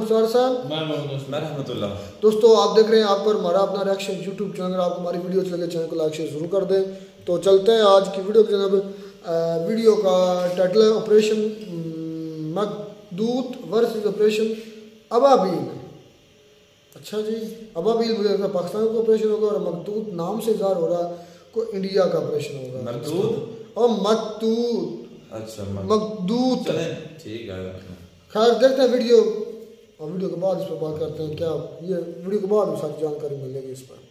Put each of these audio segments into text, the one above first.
मोहम्मद अफसार साहब। मैं रहमतुल्लाह। दोस्तों आप देख रहे हैं आप पर हमारा अपना रिएक्शन यूट्यूब चैनल। अगर आपको हमारी वीडियो अच्छी लगे चैनल को लाइक शेयर जरूर कर दें। तो चलते हैं आज की वीडियो की जनाब। वीडियो का टाइटल है ऑपरेशन मकदूत वर्सेस ऑपरेशन अबाबील। अच्छा जी, अबाबील मुझे लगता है पाकिस्तान का ऑपरेशन होगा और मकदूत नाम से इज़हार हो रहा को इंडिया का ऑपरेशन होगा। मकदूत और मकदूत, अच्छा मकदूत, ठीक है। खैर देखते हैं वीडियो और वीडियो के बाद इस पर बात करते हैं। क्या ये वीडियो के बाद में सारी जानकारी मिलेगी इस पर।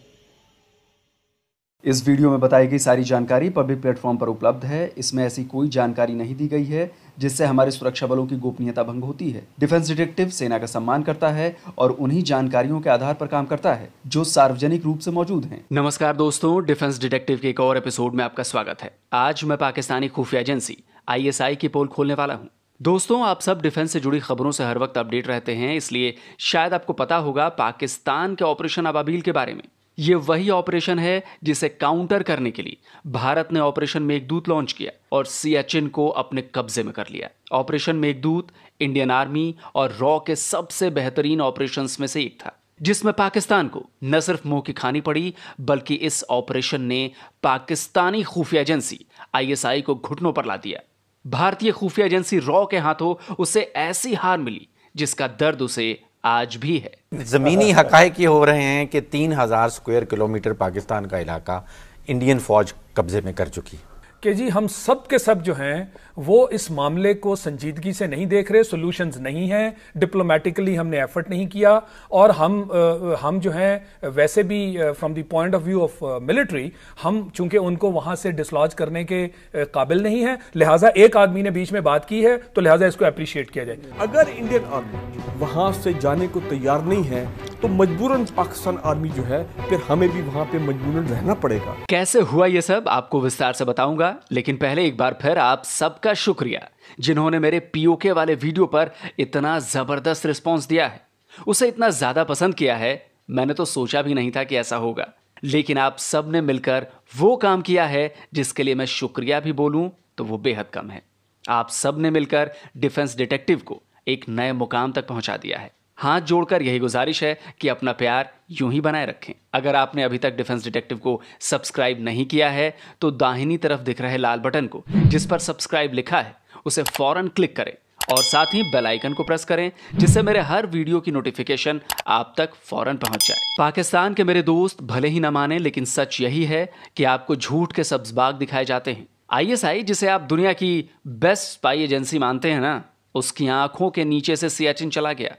इस वीडियो में बताई गई सारी जानकारी पब्लिक प्लेटफॉर्म पर उपलब्ध है। इसमें ऐसी कोई जानकारी नहीं दी गई है जिससे हमारे सुरक्षा बलों की गोपनीयता भंग होती है। डिफेंस डिटेक्टिव सेना का सम्मान करता है और उन्हीं जानकारियों के आधार पर काम करता है जो सार्वजनिक रूप से मौजूद हैं। नमस्कार दोस्तों, डिफेंस डिटेक्टिव के एक और एपिसोड में आपका स्वागत है। आज मैं पाकिस्तानी खुफिया एजेंसी ISI की पोल खोलने वाला हूँ। दोस्तों, आप सब डिफेंस से जुड़ी खबरों से हर वक्त अपडेट रहते हैं, इसलिए शायद आपको पता होगा पाकिस्तान के ऑपरेशन अबाबील के बारे में। ये वही ऑपरेशन है जिसे काउंटर करने के लिए भारत ने ऑपरेशन मेघदूत लॉन्च किया और सियाचिन को अपने कब्जे में कर लिया। ऑपरेशन मेघदूत इंडियन आर्मी और रॉ के सबसे बेहतरीन ऑपरेशंस में से एक था, जिसमें पाकिस्तान को न सिर्फ मुंह की खानी पड़ी बल्कि इस ऑपरेशन ने पाकिस्तानी खुफिया एजेंसी ISI को घुटनों पर ला दिया। भारतीय खुफिया एजेंसी रॉ के हाथों उसे ऐसी हार मिली जिसका दर्द उसे आज भी है। जमीनी हकायक ये हो रहे हैं कि 3000 स्क्वायर किलोमीटर पाकिस्तान का इलाका इंडियन फौज कब्जे में कर चुकी है। कि जी हम सब के सब जो हैं वो इस मामले को संजीदगी से नहीं देख रहे, सॉल्यूशंस नहीं हैं, डिप्लोमेटिकली हमने एफर्ट नहीं किया और हम जो हैं वैसे भी from the point of view of military हम चूंकि उनको वहां से डिसलॉज करने के काबिल नहीं है, लिहाजा एक आदमी ने बीच में बात की है तो लिहाजा इसको अप्रिशिएट किया जाए। अगर इंडियन आर्मी वहां से जाने को तैयार नहीं है तो मजबूरन पाकिस्तान आर्मी जो है फिर हमें भी वहां पे मजबूरन रहना पड़ेगा। कैसे हुआ ये सब आपको विस्तार से बताऊंगा, लेकिन पहले एक बार फिर आप सबका शुक्रिया जिन्होंने मेरे POK वाले वीडियो पर इतना जबरदस्त रिस्पांस दिया है, उसे इतना ज्यादा पसंद किया है। मैंने तो सोचा भी नहीं था कि ऐसा होगा, लेकिन आप सब ने मिलकर वो काम किया है जिसके लिए मैं शुक्रिया भी बोलूं तो वो बेहद कम है। आप सब ने मिलकर डिफेंस डिटेक्टिव को एक नए मुकाम तक पहुंचा दिया है। हाथ जोड़कर यही गुजारिश है कि अपना प्यार यूं ही बनाए रखें। अगर आपने अभी तक डिफेंस डिटेक्टिव को सब्सक्राइब नहीं किया है तो दाहिनी तरफ दिख रहे लाल बटन को जिस पर सब्सक्राइब लिखा है उसे फौरन क्लिक करें और साथ ही बेल आइकन को प्रेस करें जिससे मेरे हर वीडियो की नोटिफिकेशन आप तक फौरन पहुंच जाए। पाकिस्तान के मेरे दोस्त भले ही ना माने, लेकिन सच यही है कि आपको झूठ के सब्ज बाग दिखाए जाते हैं। ISI, जिसे आप दुनिया की बेस्ट स्पाई एजेंसी मानते हैं ना, उसकी आंखों के नीचे से सियाचिन चला गया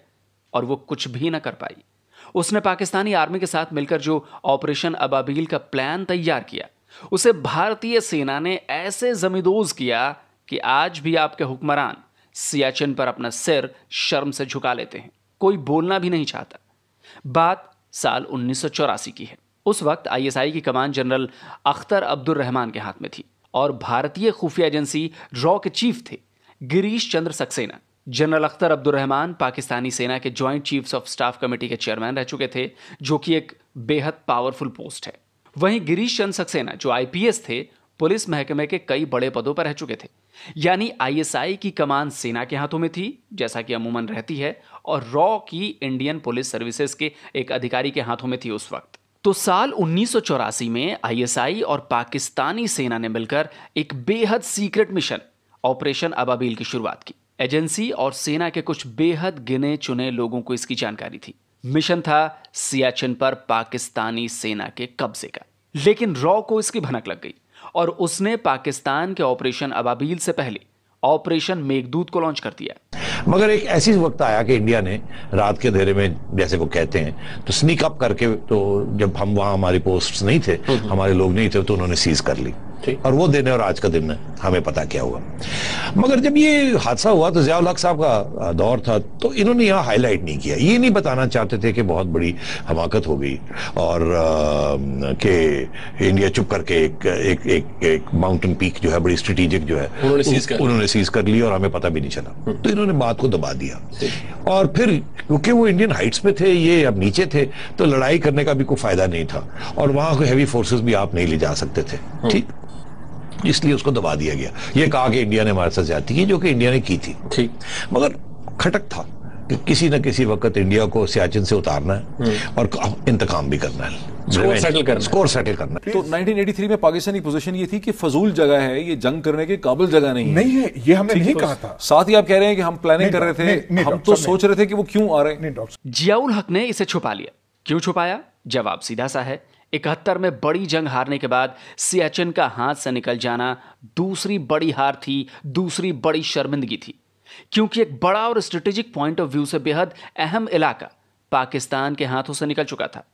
और वो कुछ भी ना कर पाई। उसने पाकिस्तानी आर्मी के साथ मिलकर जो ऑपरेशन अबाबील का प्लान तैयार किया उसे भारतीय सेना ने ऐसे जमींदोज किया कि आज भी आपके हुक्मरान सियाचिन पर अपना सिर शर्म से झुका लेते हैं, कोई बोलना भी नहीं चाहता। बात साल 1984 की है। उस वक्त ISI की कमान जनरल अख्तर अब्दुल रहमान के हाथ में थी और भारतीय खुफिया एजेंसी रॉ के चीफ थे गिरीश चंद्र सक्सेना। जनरल अख्तर अब्दुल रहमान पाकिस्तानी सेना के joint chiefs of staff committee के चेयरमैन रह चुके थे, जो कि एक बेहद पावरफुल पोस्ट है। वहीं गिरीश चंद्र सक्सेना जो IPS थे, पुलिस महकमे के कई बड़े पदों पर रह चुके थे। यानी ISI की कमान सेना के हाथों में थी, जैसा कि अमूमन रहती है, और रॉ की इंडियन पुलिस सर्विसेज के एक अधिकारी के हाथों में थी उस वक्त। तो साल 1984 में ISI और पाकिस्तानी सेना ने मिलकर एक बेहद सीक्रेट मिशन ऑपरेशन अबाबील की शुरुआत की। एजेंसी और सेना के कुछ बेहद गिने चुने लोगों को इसकी जानकारी थी। मिशन था सियाचिन पर पाकिस्तानी सेना के कब्जे का। लेकिन रॉ को इसकी भनक लग गई और उसने पाकिस्तान के ऑपरेशन अबाबील से पहले ऑपरेशन मेघदूत को लॉन्च कर दिया। मगर एक ऐसी वक्त आया कि इंडिया ने रात के अंधेरे में, जैसे वो कहते हैं, तो स्नीक अप करके, तो जब हम वहां हमारी पोस्ट्स नहीं थे, हमारे लोग नहीं थे, तो उन्होंने सीज कर ली। और वो दिन और आज का दिन हमें पता क्या हुआ। मगर जब ये हादसा हुआ तो ज़िया-उल-हक साहब का दौर था, तो इन्होंने यहाँ हाईलाइट नहीं किया। ये नहीं बताना चाहते थे कि बहुत बड़ी हमाकत हो गई और कि इंडिया चुप करके एक माउंटेन पीक जो है बड़ी स्ट्रेटेजिक जो है उन्होंने सीज कर ली और हमें पता भी नहीं चला। तो इन्होंने बात को दबा दिया और फिर क्योंकि वो इंडियन हाइट्स पे थे, ये अब नीचे थे, तो लड़ाई करने का भी कोई फायदा नहीं था और वहां कोई हैवी फोर्सेस भी आप नहीं ले जा सकते थे। ठीक, इसलिए उसको दबा दिया गया। ये कहा कि इंडिया ने हमारे साथ ज्यादती की, जो कि इंडिया ने की थी। ठीक, मगर खटक था कि किसी न किसी वक्त इंडिया को सियाचिन से उतारना है और इंतकाम भी करना है, स्कोर सेटल करना है। तो 1983 में पाकिस्तानी पोजीशन ये थी कि फजूल जगह है, ये जंग करने के काबिल जगह नहीं है, ये हमने नहीं कहा था। साथ ही आप कह रहे हैं कि हम प्लानिंग कर रहे थे, हम तो सोच रहे थे कि वो क्यों आ रहे हैं। जियाउल हक ने इसे छुपा लिया। क्यों छुपाया? जवाब सीधा सा है, 71 में बड़ी जंग हारने के बाद सियाचिन का हाथ से निकल जाना दूसरी बड़ी हार थी, दूसरी बड़ी शर्मिंदगी थी, क्योंकि एक बड़ा और स्ट्रेटेजिक पॉइंट ऑफ व्यू से बेहद अहम इलाका पाकिस्तान के हाथों से निकल चुका था।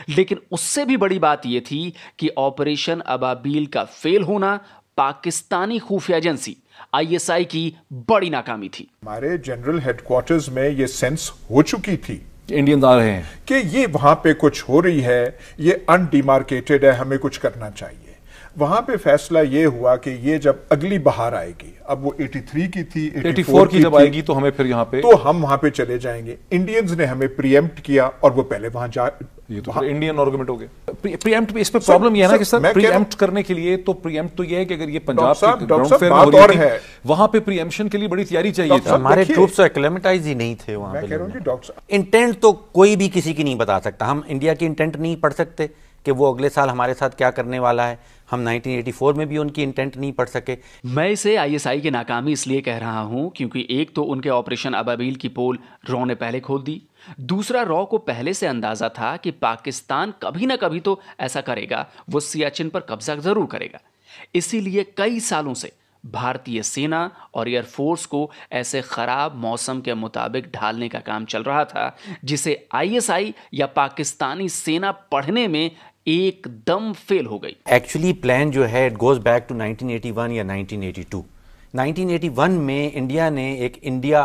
लेकिन उससे भी बड़ी बात यह थी कि ऑपरेशन अबाबील का फेल होना पाकिस्तानी खुफिया एजेंसी ISI की बड़ी नाकामी थी। हमारे जनरल हेडक्वार्टर्स में यह सेंस हो चुकी थी इंडियंस आ रहे हैं कि ये वहां पे कुछ हो रही है, ये अनडिमार्केटेड है, हमें कुछ करना चाहिए। वहां पे फैसला ये हुआ कि ये जब अगली बहार आएगी, अब वो 83 की थी, 84 की जब आएगी तो हमें फिर यहाँ पे, तो हम वहां पे चले जाएंगे। इंडियंस ने हमें प्रीएम्प्ट किया और वो पहले वहां जा, ये तो इंडियन आर्गुमेंट हो गया। प्रीएम्प्ट इस पे प्रॉब्लम ये है ना कि सर प्रीएम्प्ट करने के लिए तो प्रीएम्प्ट तो ये है कि अगर ये पंजाब की ग्राउंड फेयर में हो रही थी, वहां पे प्रीएम्प्शन के लिए बड़ी तैयारी चाहिए थी। हमारे ट्रूप्स तो एक्लेमेटाइज ही नहीं थे वहां पे। इंटेंट तो कोई भी किसी की नहीं बता सकता। हम इंडिया की इंटेंट नहीं पढ़ सकते कि वो अगले साल हमारे साथ क्या करने वाला है। हम 1984 में भी उनकी इंटेंट नहीं पढ़ सके। मैं इसे ISI की नाकामी इसलिए कह रहा हूं क्योंकि एक तो उनके ऑपरेशन अबाबील की पोल रॉ ने पहले खोल दी, दूसरा रॉ को पहले से अंदाजा था कि पाकिस्तान कभी ना कभी तो ऐसा करेगा, वो सियाचिन पर कब्जा जरूर करेगा। इसीलिए कई सालों से भारतीय सेना और एयरफोर्स को ऐसे खराब मौसम के मुताबिक ढालने का काम चल रहा था जिसे ISI या पाकिस्तानी सेना पढ़ने में एकदम फेल हो गई। एक्चुअली प्लान जो है इट गोज बैक टू 1981 या 1982। 1981 में इंडिया ने एक इंडिया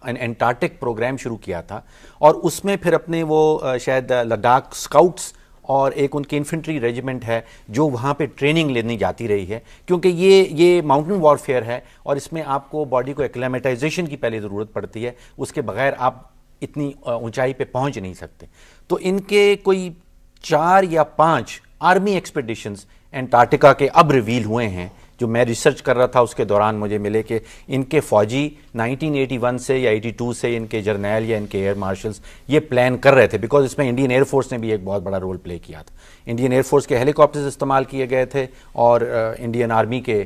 एंटार्क्टिक प्रोग्राम शुरू किया था और उसमें फिर अपने वो शायद लद्दाख स्काउट्स और एक उनकी इन्फेंट्री रेजिमेंट है जो वहाँ पे ट्रेनिंग लेने जाती रही है, क्योंकि ये माउंटेन वॉरफेयर है और इसमें आपको बॉडी को एक्लेमेटाइजेशन की पहले ज़रूरत पड़ती है, उसके बगैर आप इतनी ऊंचाई पे पहुँच नहीं सकते। तो इनके कोई 4 या 5 आर्मी एक्सपेडिशंस एंटार्क्टिका के अब रिवील हुए हैं। जो मैं रिसर्च कर रहा था उसके दौरान मुझे मिले कि इनके फौजी 1981 से या 82 से इनके जर्नैल या इनके एयर मार्शल्स ये प्लान कर रहे थे, बिकॉज इसमें इंडियन एयरफोर्स ने भी एक बहुत बड़ा रोल प्ले किया था। इंडियन एयरफोर्स के हेलीकॉप्टर्स इस्तेमाल किए गए थे और इंडियन आर्मी के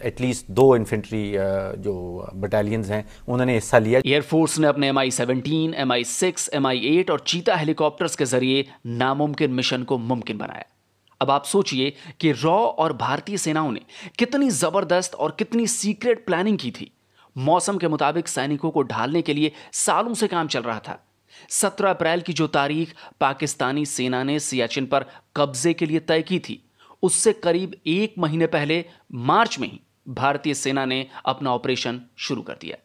एटलीस्ट 2 इन्फेंट्री जो बटालियंस हैं उन्होंने हिस्सा लिया। एयरफोर्स ने अपने MI-17, MI-6, MI-8 और चीता हेलीकॉप्टर्स के जरिए नामुमकिन मिशन को मुमकिन बनाया। अब आप सोचिए कि रॉ और भारतीय सेनाओं ने कितनी जबरदस्त और कितनी सीक्रेट प्लानिंग की थी। मौसम के मुताबिक सैनिकों को ढालने के लिए सालों से काम चल रहा था। 17 अप्रैल की जो तारीख पाकिस्तानी सेना ने सियाचिन पर कब्जे के लिए तय की थी, उससे करीब 1 महीने पहले मार्च में ही भारतीय सेना ने अपना ऑपरेशन शुरू कर दिया।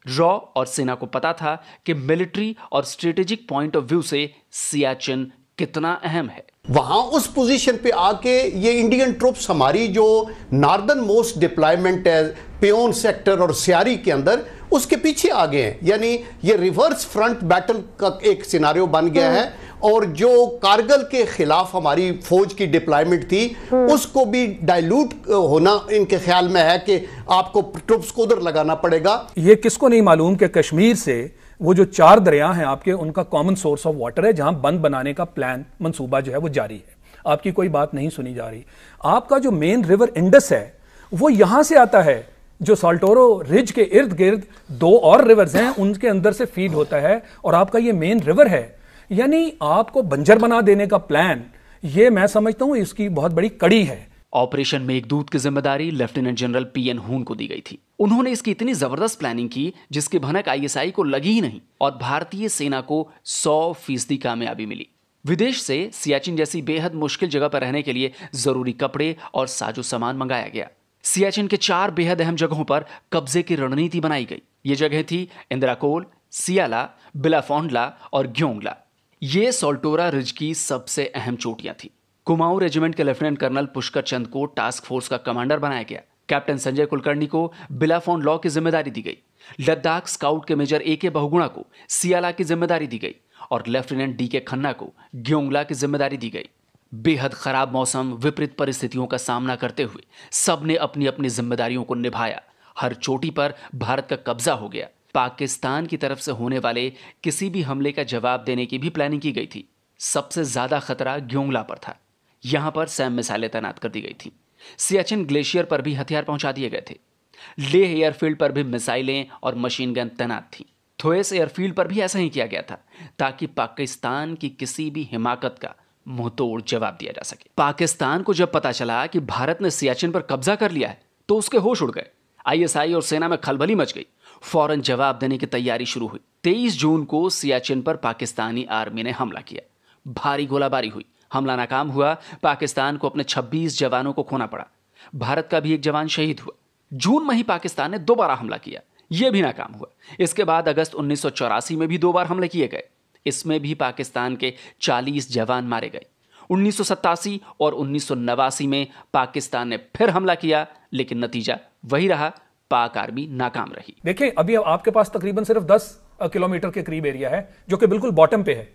रॉ और सेना को पता था कि मिलिट्री और स्ट्रेटेजिक पॉइंट ऑफ व्यू से सियाचिन कितना अहम है। वहां उस पोजीशन पे आके ये इंडियन ट्रूप्स हमारी जो नॉर्दर्न मोस्ट डिप्लॉयमेंट है पेयोन सेक्टर और सियारी के अंदर, उसके पीछे आ गए हैं। यानी ये रिवर्स फ्रंट बैटल का एक सिनारियो बन गया है और जो कारगिल के खिलाफ हमारी फौज की डिप्लॉयमेंट थी उसको भी डाइल्यूट होना इनके ख्याल में है कि आपको ट्रूप्स को उधर लगाना पड़ेगा। ये किसको नहीं मालूम कि कश्मीर से वो जो 4 दरिया हैं आपके, उनका कॉमन सोर्स ऑफ वाटर है, जहां बंद बनाने का प्लान मंसूबा जो है वो जारी है। आपकी कोई बात नहीं सुनी जा रही। आपका जो मेन रिवर इंडस है वो यहां से आता है, जो साल्टोरो रिज के इर्द गिर्द 2 और रिवर्स हैं उनके अंदर से फीड होता है और आपका ये मेन रिवर है। यानी आपको बंजर बना देने का प्लान, ये मैं समझता हूं इसकी बहुत बड़ी कड़ी है। ऑपरेशन मेघदूत की जिम्मेदारी लेफ्टिनेंट जनरल PN हून को दी गई थी। उन्होंने इसकी इतनी जबरदस्त प्लानिंग की जिसकी भनक ISI को लगी ही नहीं और भारतीय सेना को 100% कामयाबी मिली। विदेश से सियाचिन जैसी बेहद मुश्किल जगह पर रहने के लिए जरूरी कपड़े और साजो सामान मंगाया गया। सियाचिन के 4 बेहद अहम जगहों पर कब्जे की रणनीति बनाई गई। ये जगह थी इंदिराकोल, सियाला, बिलाफोंडला और ग्योंगला। ये सोल्टोरा रिज की सबसे अहम चोटियां थी। कुमाऊं रेजिमेंट के लेफ्टिनेंट कर्नल पुष्कर चंद को टास्क फोर्स का कमांडर बनाया गया। कैप्टन संजय कुलकर्णी को बिलाफोंड लॉ की जिम्मेदारी दी गई। लद्दाख स्काउट के मेजर AK बहुगुणा को सियाला की जिम्मेदारी दी गई और लेफ्टिनेंट DK खन्ना को ग्योंगला की जिम्मेदारी दी गई। बेहद खराब मौसम, विपरीत परिस्थितियों का सामना करते हुए सबने अपनी अपनी जिम्मेदारियों को निभाया। हर चोटी पर भारत का कब्जा हो गया। पाकिस्तान की तरफ से होने वाले किसी भी हमले का जवाब देने की भी प्लानिंग की गई थी। सबसे ज्यादा खतरा ग्योंगला पर था। यहां पर सैम मिसाइलें तैनात कर दी गई थी। सियाचिन ग्लेशियर पर भी हथियार पहुंचा दिए गए थे। लेह एयरफील्ड पर भी मिसाइलें और मशीन गन तैनात थी। थोएस एयरफील्ड पर भी ऐसा ही किया गया था ताकि पाकिस्तान की किसी भी हिमाकत का मुंहतोड़ जवाब दिया जा सके। पाकिस्तान को जब पता चला कि भारत ने सियाचिन पर कब्जा कर लिया है तो उसके होश उड़ गए। आईएसआई और सेना में खलबली मच गई। फौरन जवाब देने की तैयारी शुरू हुई। 23 जून को सियाचिन पर पाकिस्तानी आर्मी ने हमला किया। भारी गोलाबारी हुई। हमला नाकाम हुआ। पाकिस्तान को अपने 26 जवानों को खोना पड़ा। भारत का भी एक जवान शहीद हुआ। जून में ही पाकिस्तान ने दोबारा हमला किया। यह भी नाकाम हुआ। इसके बाद अगस्त 1984 में भी 2 बार हमले किए गए। इसमें भी पाकिस्तान के 40 जवान मारे गए। 1987 और 1989 में पाकिस्तान ने फिर हमला किया, लेकिन नतीजा वही रहा, पाक आर्मी नाकाम रही। देखिए, अभी आपके पास तकरीबन सिर्फ 10 किलोमीटर के करीब एरिया है जो कि बिल्कुल बॉटम पे है।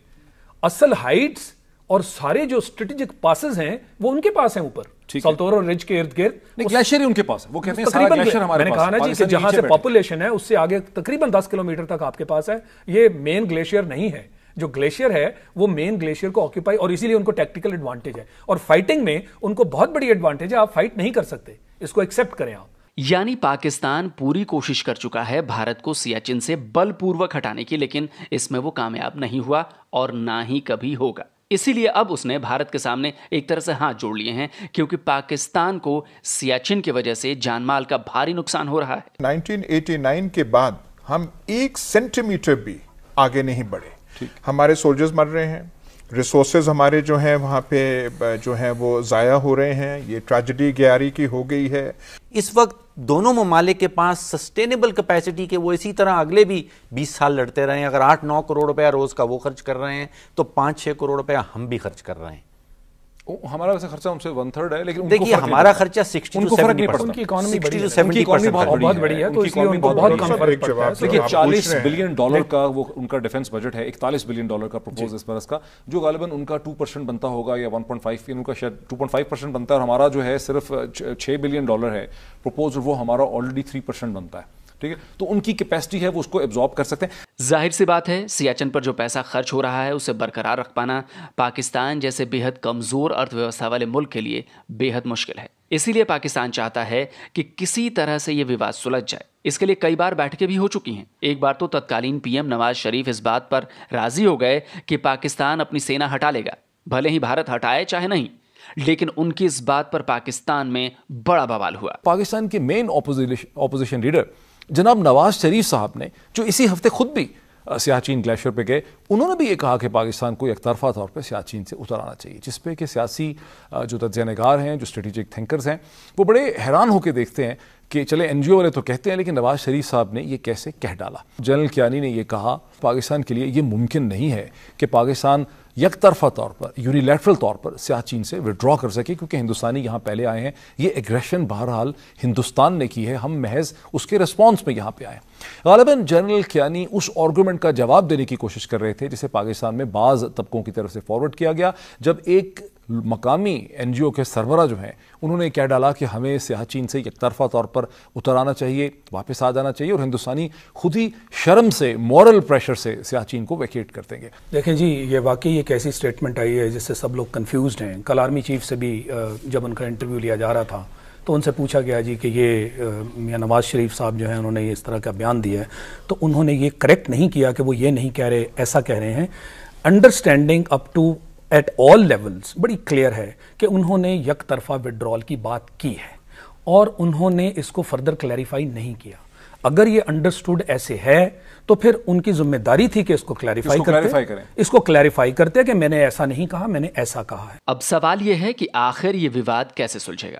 असल हाइट्स और सारे जो स्ट्रेटेजिक पासेस हैं वो उनके पास हैं ऊपर, सल्तोरो रिज के इर्द गिर्द। ग्लेशियर ही उनके पास है। वो कहते हैं सारा ग्लेशियर हमारे पास। मैंने कहा ना जी कि जहां से पॉपुलेशन है उससे आगे तकरीबन 10 किलोमीटर तक आपके पास है। ये मेन ग्लेशियर नहीं है। जो ग्लेशियर है वो मेन ग्लेशियर को ऑक्यूपाई, और इसीलिए उनको टैक्टिकल एडवांटेज है और फाइटिंग में उनको बहुत बड़ी एडवांटेज है। आप फाइट नहीं कर सकते, इसको एक्सेप्ट करें आप। यानी पाकिस्तान पूरी कोशिश कर चुका है भारत को सियाचिन से बलपूर्वक हटाने की, लेकिन इसमें वो कामयाब नहीं हुआ और ना ही कभी होगा। इसीलिए अब उसने भारत के सामने एक तरह से हाथ जोड़ लिए हैं, क्योंकि पाकिस्तान को सियाचिन की वजह से जानमाल का भारी नुकसान हो रहा है। 1989 के बाद हम 1 सेंटीमीटर भी आगे नहीं बढ़े। हमारे सोल्जर्स मर रहे हैं, रिसोर्सेज हमारे जो हैं वहाँ पे जो हैं वो ज़ाया हो रहे हैं। ये ट्रेजेडी ग्यारी की हो गई है। इस वक्त दोनों ममालिक के पास सस्टेनेबल कैपेसिटी के वो इसी तरह अगले भी 20 साल लड़ते रहे। अगर 8-9 करोड़ रुपया रोज का वो खर्च कर रहे हैं तो 5-6 करोड़ रुपया हम भी खर्च कर रहे हैं। हमारा वैसे खर्चा उनसे 1/3 है, लेकिन देखिए हमारा खर्चा 60 to 70%। उनकी इकोनॉमी 60 to 70% बहुत बड़ी है, तो इसलिए उनको बहुत कम फर्क पड़ता है। देखिए, $40 बिलियन का वो उनका डिफेंस बजट है। $41 बिलियन का प्रपोज इस बरस का, जो गालिबन उनका 2% बनता होगा या 1.5, उनका शायद 2.5% बनता है, और हमारा जो है सिर्फ $6 बिलियन है प्रपोज, वो हमारा ऑलरेडी 3% बनता है। ठीक है, तो उनकी कैपेसिटी है वो उसको एब्जॉर्ब कर सकते हैं। जाहिर सी बात है, सियाचिन पर जो पैसा खर्च हो रहा है उसे बरकरार रख पाना पाकिस्तान जैसे बेहद कमजोर अर्थव्यवस्था वाले मुल्क के लिए बेहद मुश्किल है। इसीलिए पाकिस्तान चाहता है कि किसी तरह से यह विवाद सुलझ जाए। इसके लिए कई बार बैठकें भी हो चुकी हैं। एक बार तो तत्कालीन पीएम नवाज शरीफ इस बात पर राजी हो गए कि पाकिस्तान अपनी सेना हटा लेगा, भले ही भारत हटाए चाहे नहीं, लेकिन उनकी इस बात पर पाकिस्तान में बड़ा बवाल हुआ। पाकिस्तान के मेन ऑपोजिशन लीडर जनाब नवाज शरीफ साहब ने, जो इसी हफ्ते खुद भी सियाचिन ग्लेशियर पे गए, उन्होंने भी ये कहा कि पाकिस्तान को एकतरफा तौर पे सियाचिन से उतर आना चाहिए, जिस पे कि सियासी जो तज्ज़ियानगार हैं, जो स्ट्रेटेजिक थिंकर्स हैं, वो बड़े हैरान होकर देखते हैं कि चले एनजीओ वाले तो कहते हैं, लेकिन नवाज शरीफ साहब ने ये कैसे कह डाला। जनरल कियानी ने यह कहा पाकिस्तान के लिए ये मुमकिन नहीं है कि पाकिस्तान यकतरफा तौर पर, यूनिलैटरल तौर पर सियाचिन से विड्रॉ कर सके, क्योंकि हिंदुस्तानी यहाँ पहले आए हैं। ये एग्रेशन बहरहाल हिंदुस्तान ने की है, हम महज उसके रिस्पॉन्स में यहाँ पे आए। गालिबन जनरल कियानी उस आर्गूमेंट का जवाब देने की कोशिश कर रहे थे जिसे पाकिस्तान में बाज़ तबकों की तरफ से फॉरवर्ड किया गया, जब एक मकामी एनजीओ के सरबरा जो हैं उन्होंने क्या डाला कि हमें सियाचिन से एकतरफा तौर पर उतर आना चाहिए, वापस आ जाना चाहिए, और हिंदुस्तानी खुद ही शर्म से, मॉरल प्रेशर से सियाचिन को वैकेट कर देंगे। देखें जी, ये वाकई एक ऐसी स्टेटमेंट आई है जिससे सब लोग कंफ्यूज्ड हैं। कल आर्मी चीफ से भी जब उनका इंटरव्यू लिया जा रहा था तो उनसे पूछा गया जी कि ये मियां नवाज शरीफ साहब जो हैं उन्होंने ये इस तरह का बयान दिया है, तो उन्होंने ये करेक्ट नहीं किया कि वो ये नहीं कह रहे, ऐसा कह रहे हैं। Understanding up to at all levels बड़ी क्लियर है कि उन्होंने यक तरफा विड्रॉल की बात की है और उन्होंने इसको फर्दर क्लैरिफाई नहीं किया। अगर ये अंडरस्टूड ऐसे है तो फिर उनकी जिम्मेदारी थी कि इसको क्लैरिफाई करते कि मैंने ऐसा नहीं कहा, मैंने ऐसा कहा है। अब सवाल यह है कि आखिर ये विवाद कैसे सुलझेगा।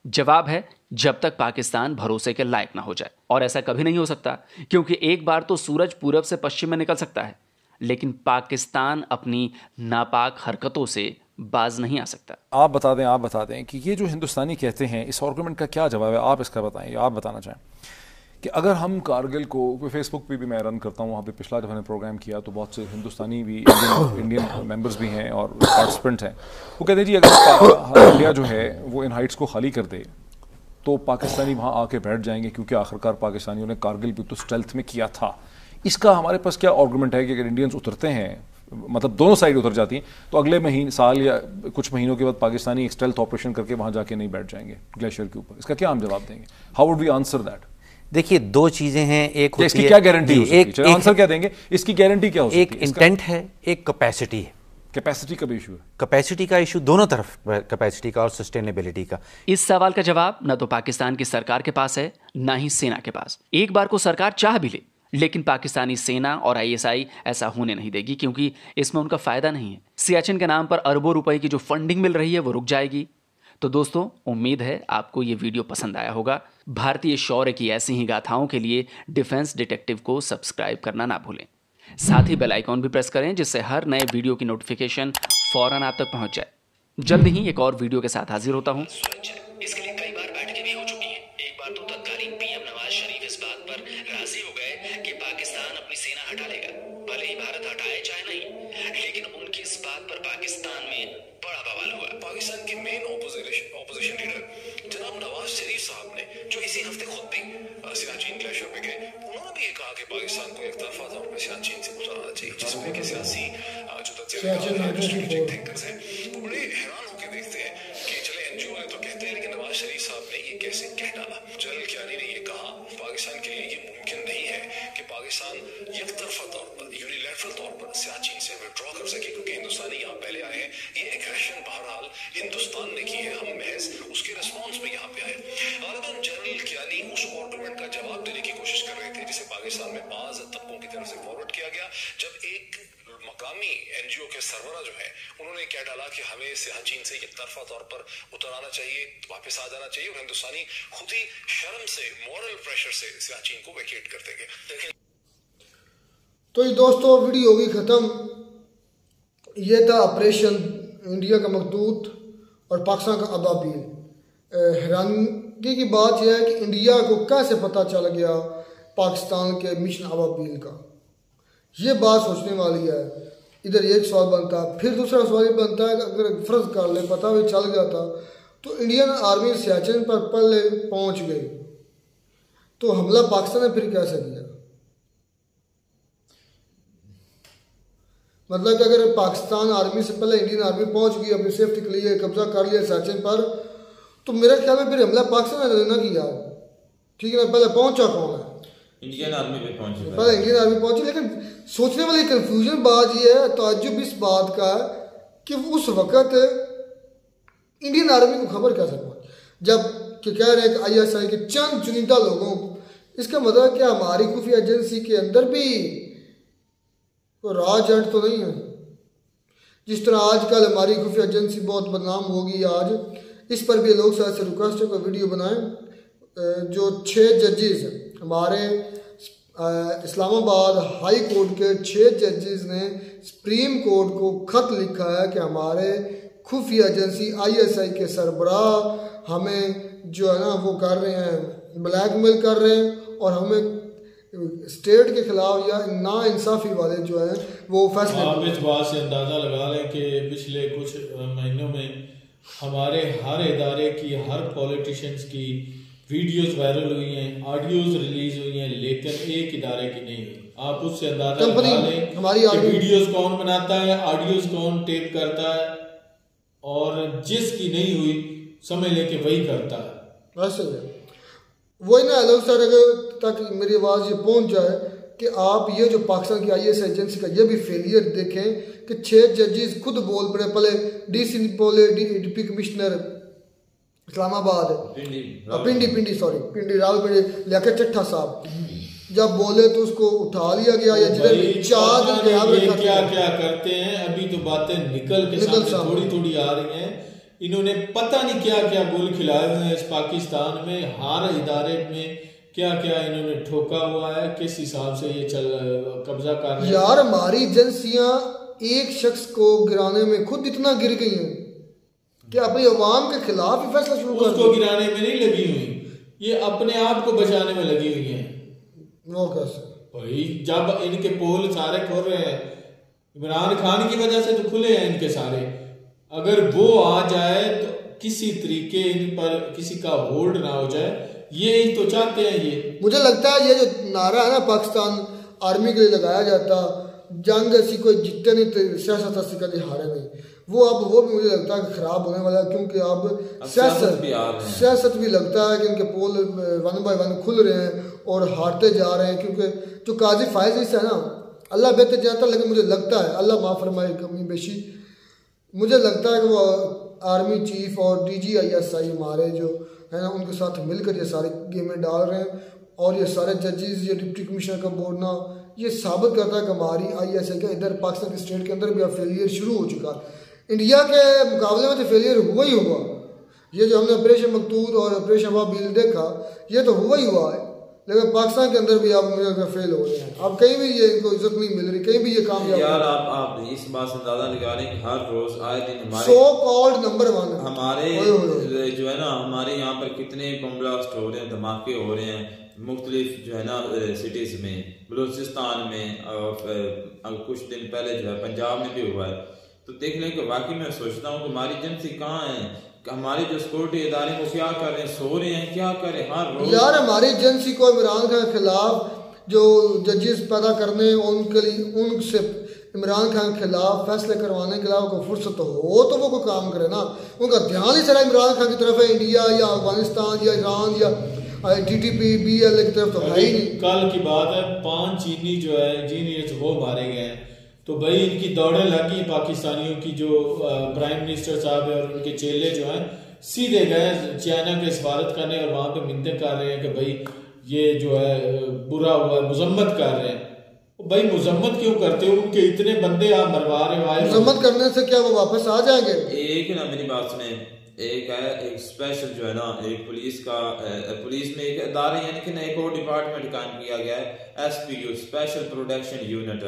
जवाब है, जब तक पाकिस्तान भरोसे के लायक ना हो जाए, और ऐसा कभी नहीं हो सकता, क्योंकि एक बार तो सूरज पूरब से पश्चिम में निकल सकता है, लेकिन पाकिस्तान अपनी नापाक हरकतों से बाज नहीं आ सकता। आप बता दें कि ये जो हिंदुस्तानी कहते हैं, इस आर्गुमेंट का क्या जवाब है, आप इसका बताएं। आप बताना चाहें कि अगर हम कारगिल को, फेसबुक पे भी मैं रन करता हूँ, वहाँ पे पिछला जब हमने प्रोग्राम किया तो बहुत से हिंदुस्तानी भी, इंडियन मेंबर्स भी हैं और पार्टिसिपेंट हैं, वो कहते हैं जी अगर इंडिया जो है वो इन हाइट्स को खाली कर दे तो पाकिस्तानी वहाँ आके बैठ जाएंगे, क्योंकि आखिरकार पाकिस्तानियों ने कारगिल भी तो स्टेल्थ में किया था। इसका हमारे पास क्या आर्गूमेंट है कि अगर इंडियंस उतरते हैं, मतलब दोनों साइड उतर जाती हैं, तो अगले महीने, साल या कुछ महीनों के बाद पाकिस्तानी एक स्टेल्थ ऑपरेशन करके वहाँ जाके नहीं बैठ जाएंगे ग्लेशियर के ऊपर? इसका क्या हम जवाब देंगे? How would we answer that? देखिए, दो चीजें हैं। एक होती इसकी है, क्या गारंटी हो सकती है? आंसर क्या देंगे? इसकी गारंटी क्या हो सकती है? एक इंटेंट है, एक कैपेसिटी है। कैपेसिटी का भी इशू है। कैपेसिटी का इशू दोनों तरफ, कैपेसिटी का और सस्टेनेबिलिटी का। इस सवाल का जवाब न तो पाकिस्तान की सरकार के पास है, ना ही सेना के पास। एक बार को सरकार चाह भी ले, लेकिन पाकिस्तानी सेना और आईएसआई ऐसा होने नहीं देगी, क्योंकि इसमें उनका फायदा नहीं है। सियाचिन के नाम पर अरबों रुपए की जो फंडिंग मिल रही है वो रुक जाएगी। तो दोस्तों, उम्मीद है आपको ये वीडियो पसंद आया होगा। भारतीय शौर्य की ऐसी ही गाथाओं के लिए डिफेंस डिटेक्टिव को सब्सक्राइब करना ना भूलें। साथ ही बेल आइकॉन भी प्रेस करें, जिससे हर नए वीडियो की नोटिफिकेशन फौरन आप तक पहुंच जाए। जल्द ही एक और वीडियो के साथ हाजिर होता हूं। इसके लिए कई बार बैठकें भी हो चुकी हैं। एक बार तो तत्कालीन पीएम नवाज शरीफ इस बात पर राजी हो गए कि पाकिस्तान अपनी सेना हटा लेगा, भले ही भारत हटाए चाहे नहीं। लेकिन उनकी इस बात पर पाकिस्तान में बड़ा बवाल हुआ। पाकिस्तान के मेन ऑपोजिशन लीडर जनाब नवाज शरीफ साहब ने, जो इसी हफ्ते खुद भी सियाचिन ग्लेशियर पे गए, उन्होंने भी ये कहा कि पाकिस्तान को एक तरफा तौर पर सियाचिन से उतरना चाहिए, जिसमें कि सियासी जो स्ट्रेटेजिक थिंकर्स हैं वो बड़े हैरान होकर देखते हैं कि चले एनजीओ वाले तो कहते हैं, लेकिन नवाज शरीफ साहब ने ये कैसे कह डाला। जनरल कियानी ने ये कहा, पाकिस्तान के लिए ये मुमकिन नहीं है कि पाकिस्तान एक तरफा तौर पर, यूनिलैटरल तौर पर सियाचिन से विड्रॉ कर सके, क्योंकि हिंदुस्तानी यहाँ पहले आए हैं। ये एग्रेशन बहरहाल हिंदुस्तान ने की है, हम महज उसके रिस्पॉन्स में यहाँ पे आए। गालिबन जनरल कियानी उस आर्गुमेंट का जवाब देने की कोशिश कर रहे थे जिसे पाकिस्तान में बाज तबकों की तरफ से फॉरवर्ड किया गया, जब एक मकामी एनजीओ के सरबराह जो है उन्होंने क्या डाला कि हमें सियाचिन से एक तरफा तौर पर उतर आना चाहिए, वापस आ जाना चाहिए, और हिंदुस्तानी खुद ही शर्म से, मॉरल प्रेशर से सियाचिन को वैकेट कर देंगे। देखें, तो ये दोस्तों वीडियो होगी ख़त्म। ये था ऑपरेशन इंडिया का मकदूत और पाकिस्तान का अबाबील। हैरानगी की बात यह है कि इंडिया को कैसे पता चल गया पाकिस्तान के मिशन अबाबील का। ये बात सोचने वाली है। इधर एक सवाल बनता है, फिर दूसरा सवाल ये बनता है कि अगर फ़र्ज कर ले पता भी चल गया था तो इंडियन आर्मी सियाचिन पर पहले पहुंच गई, तो हमला पाकिस्तान ने फिर कैसे किया? मतलब कि अगर पाकिस्तान आर्मी से पहले इंडियन आर्मी पहुंच गई, अपनी सेफ्टी के लिए कब्जा कर लिया सियाचिन पर, तो मेरे ख्याल में फिर हमला पाकिस्तान ने ना किया। ठीक है ना, पहले पहुंचा कौन है? इंडियन आर्मी पे पहुंची, पहले इंडियन आर्मी पहुंची। लेकिन सोचने वाली कंफ्यूजन बात यह है, ताज्जुब इस बात का है कि उस वक्त इंडियन आर्मी को खबर कैसे पहुंची, जब कि कह रहे हैं कि आईएसआई के चंद चुनिंदा लोगों को। इसका मतलब क्या हमारी खुफिया एजेंसी के अंदर भी कोई राज एंड तो नहीं है? जिस तरह आजकल हमारी खुफिया एजेंसी बहुत बदनाम होगी, आज इस पर भी लोग शायद से रिक्वेस्ट को वीडियो बनाएं। जो 6 जजेस हमारे इस्लामाबाद हाई कोर्ट के 6 जजेस ने सुप्रीम कोर्ट को खत लिखा है कि हमारे खुफिया एजेंसी आईएसआई के सरबराह हमें जो है ना वो कर रहे हैं, ब्लैकमेल कर रहे हैं, और हमें स्टेट के खिलाफ या ना इंसाफी वाले जो है वो फैसले। आप इस बात से अंदाजा लगा लें कि पिछले कुछ महीनों में हमारे हर इदारे की, हर पॉलिटिशियंस की वीडियोस वायरल हुई हैं, ऑडियोज रिलीज हुई हैं, लेकिन एक इदारे की नहीं हुई। आप उससे अंदाजा लगा लें हमारी वीडियोस कौन बनाता है, ऑडियोज कौन टेप करता है, और जिसकी नहीं हुई समझ लें कि वही करता है। वैसे वही ना लोग सर, अगर तक मेरी आवाज़ ये पहुंच जाए कि आप ये जो पाकिस्तान की आईएसआई एजेंसी का ये भी फेलियर देखें कि 6 जजेस खुद बोल पड़े। पहले डीसी बोले, डिप्टी कमिश्नर इस्लामाबाद पिंडी रावलपिंडी लियाकत चट्टा साहब जब बोले तो उसको उठा लिया गया, या जिधर 4 दिन क्या क्या करते हैं। अभी तो बातें निकल के सामने थोड़ी थोड़ी आ रही हैं। इन्होंने पता नहीं क्या क्या गोल खिलाए हुए हैं इस पाकिस्तान में, हर इदारे में क्या क्या इन्होंने ठोका हुआ है, किस हिसाब से ये कब्जा कर रहे हैं। यार हमारी एजेंसियां एक शख्स को गिराने में खुद इतना गिर गई हैं कि अपनी अवाम के खिलाफ ही फैसला शुरू कर उसको गिराने में नहीं लगी हुई, ये अपने आप को बचाने में लगी हुई है। वो कैसे भाई, जब इनके पोल सारे खोल रहे हैं, इमरान खान की वजह से तो खुले हैं इनके सारे, अगर वो आ जाए तो किसी तरीके इन पर किसी का होल्ड ना हो जाए, ये तो चाहते हैं। ये मुझे लगता है ये जो नारा है ना पाकिस्तान आर्मी के लिए लगाया जाता, जंग ऐसी कोई जीते नहीं तो सियासत ऐसी कभी हारे नहीं, वो भी मुझे लगता है कि खराब होने वाला है, क्योंकि अब सियासत भी लगता है कि इनके पोल 1 बाय 1 खुल रहे हैं और हारते जा रहे हैं। क्योंकि जो काजी फायज है ना, अल्लाह बेहतर जानता, लेकिन मुझे लगता है, अल्लाह माफ़ फरमाए कमी बेशी, मुझे लगता है कि वो आर्मी चीफ और DGISI हमारे जो है ना उनके साथ मिलकर ये सारी गेमें डाल रहे हैं। और ये सारे जजेस, ये डिप्टी कमिश्नर का बोलना, ये साबित करता है कि हमारी ISI का इधर पाकिस्तान के स्टेट के अंदर भी अब फेलियर शुरू हो चुका है। इंडिया के मुकाबले में तो फेलियर हुआ ही हुआ। ये जो हमने ऑपरेशन मकतूल और ऑपरेशन अबाबील देखा, ये तो हुआ ही हुआ है, लेकिन पाकिस्तान के अंदर भी अब मुझे फेल हो रहे हैं। अब कहीं भी ये इनको इज्जत नहीं मिल रही, कहीं भी ये कामयाब। यार आप इस बात से अंदाजा लगा रहे हैं कि हर रोज आए दिन हमारे सो कॉल्ड नंबर 1 हमारे जो है ना, हमारे यहाँ पर कितने बम ब्लास्ट हो रहे हैं, धमाके हो रहे हैं मुख्तलिफ जो है ना सिटीज में, बलूचिस्तान में, और कुछ दिन पहले जो है पंजाब में भी हुआ है। तो देख लें कि वाकई मैं सोचता हूँ कि हमारी एजेंसी कहाँ है, हमारे जो सिक्योरिटी इदारे को क्या कर रहे हैं, सो रहे हैं, क्या कर रहे हैं हर रोज। यार हमारी एजेंसी को इमरान खान के खिलाफ जो जजेस पैदा करने, उनके लिए उनसे इमरान खान के खिलाफ फैसले करवाने के अलावा कोई फुर्सत हो तो वो कोई काम करे ना। उनका ध्यान ही सारा इमरान खान की तरफ है, इंडिया या अफगानिस्तान या ईरान या TTP BLA की तरफ तो है ही नहीं। कल की बात है, 5 चीनी जो है इंजीनियर्स वो मारे गए हैं, तो भाई इनकी दौड़ें लगी पाकिस्तानियों की, जो प्राइम मिनिस्टर साहब है और उनके चेले जो हैं सीधे गए चाइना के सफारत करने और वहां पे मिन्नतें कर रहे हैं कि भाई ये जो है बुरा हुआ है, मजम्मत कर रहे हैं। भाई मजम्मत क्यों करते हो, उनके इतने बंदे आप मरवा रहे हो, मजम्मत करने से क्या वो वापस आ जाएंगे? एक ना मेरी बात सुने, एक है एक स्पेशल जो है ना, एक पुलिस में एक अदारे यानी कि एक और डिपार्टमेंट कायम किया गया है, SPU स्पेशल प्रोटेक्शन यूनिट,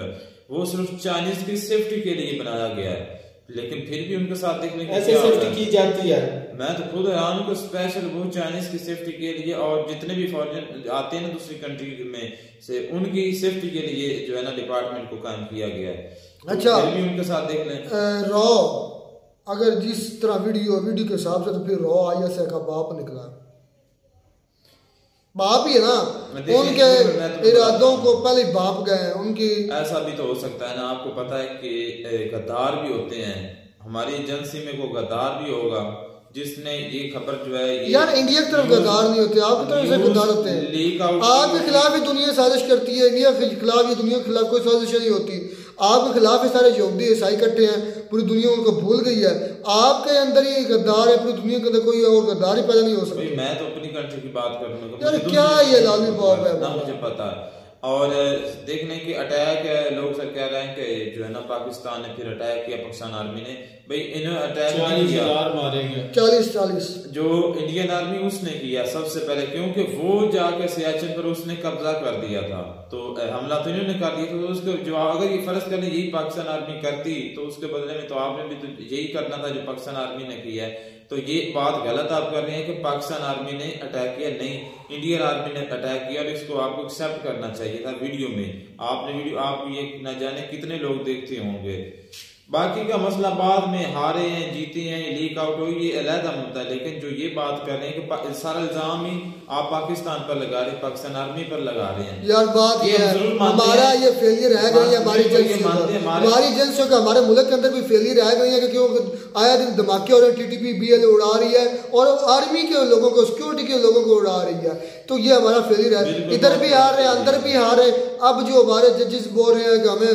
वो सिर्फ चाइनीज की सेफ्टी के लिए बनाया गया है, लेकिन फिर भी उनके साथ देखने ऐसे सेफ्टी की जाती है। मैं तो खुद हैरान हूँ कि स्पेशल वो चाइनीज की सेफ्टी के लिए और जितने भी फॉरेन आते हैं ना दूसरी कंट्री में से, उनकी सेफ्टी के लिए जो है ना डिपार्टमेंट को कायम किया गया है। अच्छा, फिर भी उनके साथ देख लें रॉ, अगर जिस तरह वीडियो के हिसाब से, तो फिर रॉ ISI का बाप निकला, बाप ही है ना, उनके इरादों को पहले बाप गए उनकी। ऐसा भी तो हो सकता है ना, आपको पता है कि गद्दार भी होते हैं हमारी एजेंसी में, को गद्दार भी होगा जिसने ये खबर जो है यार इंडिया की तरफ गद्दार नहीं होते, आपकी तरफ से गद्दार होते हैं। आपके खिलाफ ही दुनिया साजिश करती है, इंडिया के खिलाफ ही दुनिया के खिलाफ कोई साजिश नहीं होती। आपके खिलाफ ही सारे यहूदी ईसाई इकट्ठे हैं, पूरी दुनिया उनको भूल गई है। आपके अंदर ही गद्दार है, पूरी दुनिया के अंदर कोई और गद्दार ही पैदा नहीं हो सकता। मैं तो अपनी कंट्री की बात करूंगा यार, क्या ये लॉलीपॉप है ना, मुझे पता है। और देखने की अटैक है, लोग सर कह रहे हैं कि जो है ना पाकिस्तान ने फिर अटैक किया, पाकिस्तान आर्मी ने, भाई इन्हें अटैक नहीं किया, 40 जो इंडियन आर्मी उसने किया सबसे पहले, क्योंकि वो जाके सियाचिन पर उसने कब्जा कर दिया था, तो हमला तो इन्होंने कर दिया, तो उसको जो अगर ये फर्ज करने यही पाकिस्तान आर्मी करती तो उसके बदले में तो आपने भी तो यही करना था जो पाकिस्तान आर्मी ने किया है। तो ये बात गलत आप कर रहे हैं कि पाकिस्तान आर्मी ने अटैक किया, नहीं, इंडियन आर्मी ने अटैक किया और इसको आपको एक्सेप्ट करना चाहिए था। वीडियो में आपने वीडियो आप ये न जाने कितने लोग देखते होंगे। बाकी का मसला बाद में हारे हैं जीते हैं लीक आउट हो, ये अलग मुद्दा है, लेकिन जो ये बात कर रहे हैं कि सारा इल्जाम ही आप पाकिस्तान पर लगा रहे हैं, पाकिस्तान आर्मी पर लगा रहे हैं। यार बात ये हमारा ये फेलियर है गई है, हमारी एजेंसियों का हमारे मुल्क के अंदर भी फेलियर है गई है, क्योंकि आया दिन धमाके और TTP BLA उड़ा रही है और आर्मी के लोगों को, सिक्योरिटी के लोगों को उड़ा रही है, तो ये हमारा फेलियर है। इधर भी हार रहे, अंदर भी हार रहे। अब जो हमारे जजेस बोल रहे हैं कि हमें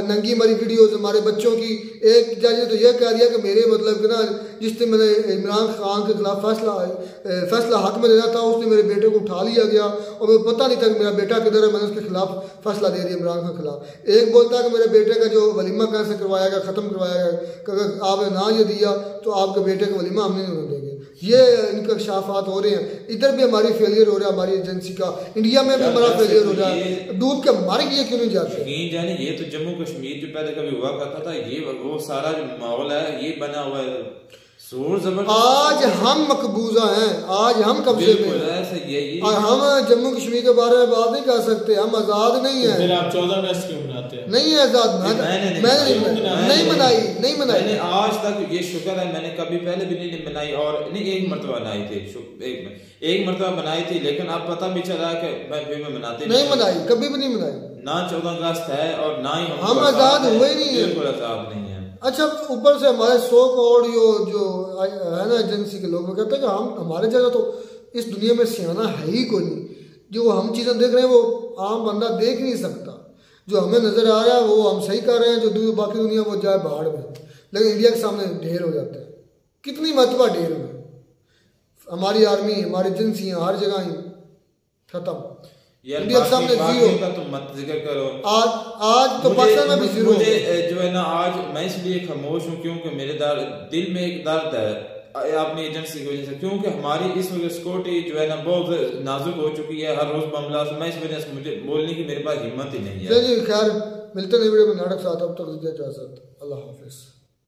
नंगी मरी वीडियोस हमारे बच्चों की, एक जज ने तो यह कह दिया कि मेरे मतलब कि ना जिस दिन मैंने इमरान खान के खिलाफ फैसला हक में लेना था, उसने मेरे बेटे को उठा लिया गया और मुझे पता नहीं था कि मेरा बेटा किधर है, मैंने उसके खिलाफ फैसला दे दिया इमरान खान के खिलाफ। एक बोलता है कि मेरे बेटे का जो वलीमा कैसे करवाया गया, ख़त्म करवाया गया, कि अगर आपने ना ये दिया तो आपके बेटे का वलीमा हमने नहीं देंगे। ये इनका इंकशाफात हो रहे हैं, इधर भी हमारी फेलियर हो रहा है, हमारी एजेंसी का, इंडिया में भी हमारा फेलियर हो रहा है। डूब के मर गए क्यों नहीं जाते? जाने ये तो जम्मू कश्मीर जो पहले कभी हुआ करता था, ये वो सारा जो माहौल है ये बना हुआ है जोर जबरदस्त। आज हम मकबूजा हैं, आज हम कब्जे में हैं, और हम जम्मू कश्मीर के बारे में बात नहीं कर सकते, हम आजाद नहीं है। फिर आप 14 अगस्त क्यों मनाते हैं? नहीं है आजाद, नहीं मनाई। आज तक ये शुक्र है मैंने कभी पहले भी नहीं मनाई, और नहीं एक मरतबा बनाई थी, एक मरतबा बनाई थी, लेकिन अब पता भी चला कि मैं मनाते नहीं मनाई, कभी भी नहीं मनाई। ना 14 अगस्त है और ना ही हम आजाद हुए नहीं है, बिल्कुल आजाद नहीं है। अच्छा, ऊपर से हमारे 100 करोड़ जो है ना एजेंसी के लोग कहते हैं कि हम हमारे जगह तो इस दुनिया में सियाना है ही कोई नहीं। जो हम चीज़ें देख रहे हैं वो आम बंदा देख नहीं सकता। जो हमें नजर आ रहा है वो हम सही कर रहे हैं, जो बाकी दुनिया वो जाए बाहर में, लेकिन इंडिया के सामने ढेर हो जाता है। कितनी मरतबा ढेर हुए, हमारी आर्मी, हमारी एजेंसियां हर जगह ही खत्म। इंडिया के सामने जीरो का तो मत जिक्र करो। आज तो पाकिस्तान में भी जीरो। मुझे जो है ना आज मैं इसलिए खामोश हूँ क्योंकि मेरे दिल में एक दर्द है अपनी एजेंसी की वजह से, क्योंकि हमारी इस वजह सिक्योरिटी जो है ना बहुत नाजुक हो चुकी है, हर रोज मामला। मैं इस वजह से मुझे बोलने की मेरे पास हिम्मत ही नहीं है। खैर मिलते नहीं वीडियो में नाटक साथ, अब तक इजाजत।